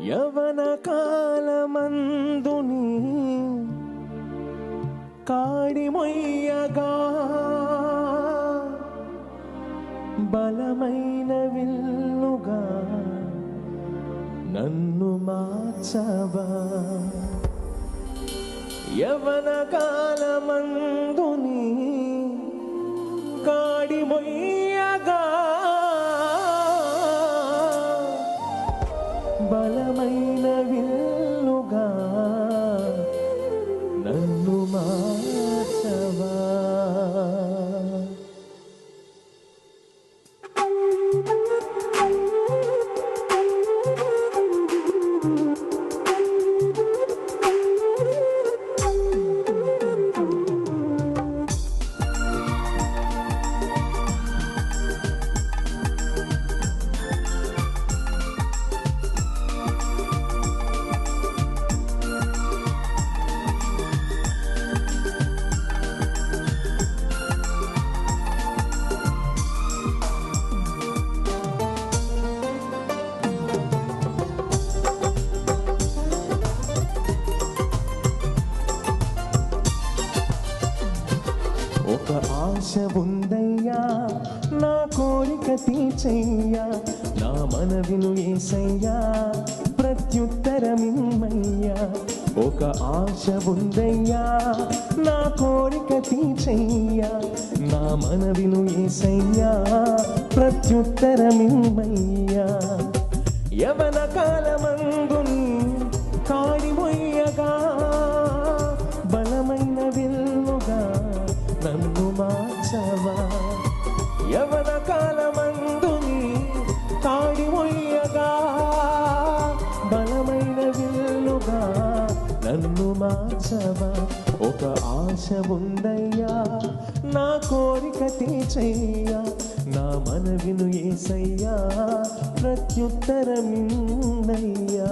యవన కాలమందుని కాడిమొయ్యగా బలమైన విల్లుగా నన్ను మార్చవా. యవన కాలమందుని కాడిమొయ్యగా బలమైన విల్లుగా నన్ను మార్చవా. ఒక ఆశ ఉందయ్యా, నా కోరిక తీర్చయ్యా, నా మనవిను యేసయ్యా, ప్రత్యుత్తరమిమ్మయ్యా. ఒక ఆశ ఉందయ్యా, నా కోరిక తీర్చయ్యా, నా మనవిను యేసయ్యా, ప్రత్యుత్తరమిమ్మయ్యా. యవన కాలమందుని కాడిమొయ్యగా బలమైన విల్లుగా నన్ను మార్చవా. యవన కాలమందుని కాడిమొయ్యగా బలమైన విల్లుగా నన్ను మార్చవా. ఒక ఆశ ఉందయ్యా, నా కోరిక తీర్చయ్యా, నా మనవిను యేసయ్యా, ప్రత్యుత్తరమిమ్మయ్యా.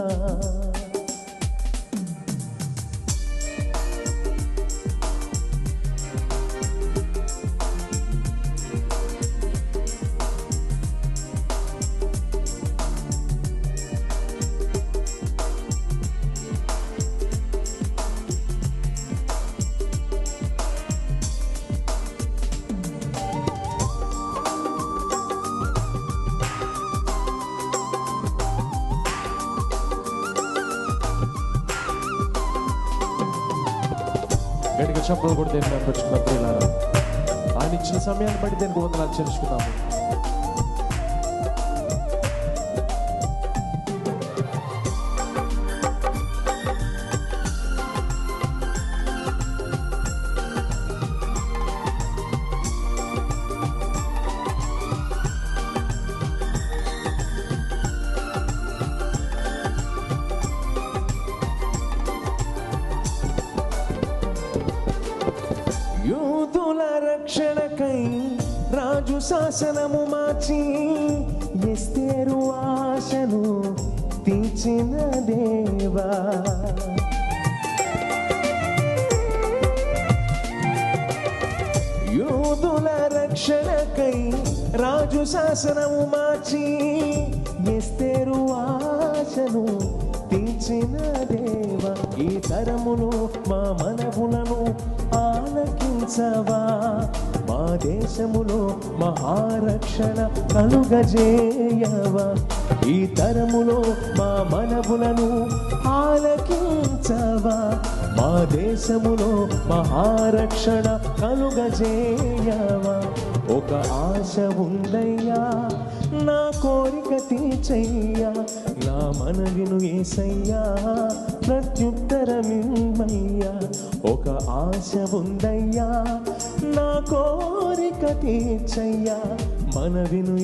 గట్టిగా చప్పలు కూడా దేని కనపరుచుకున్న ప్రియులారా, ఆయన ఇచ్చిన సమయాన్ని బట్టి దేనికి వందనాలు చెల్లించుకున్నాము. యూదుల రక్షణకై రాజు శాసనము మార్చి ఎస్తేరు ఆశను తీర్చిన దేవా. యూదుల రక్షణకై రాజు శాసనము మార్చి ఎస్తేరు ఆశను తీర్చిన దేవా. ఈ తరములో మా మనవులను ఆలకించవా, మా దేశములో మహారక్షణ కలుగజేయవా. ఈ తరములో మా మనవులను ఆలకించవా, మా దేశములో మహారక్షణ కలుగజేయవా. ఒక ఆశ ఉందయ్యా, నా కోరిక తీర్చయ్యా, నా మనవిను యేసయ్యా, ప్రత్యుత్తరమిమ్మయ్యా. ఒక ఆశ ఉందయ్యా, నా కోరిక తీర్చయ్యా, మనవిను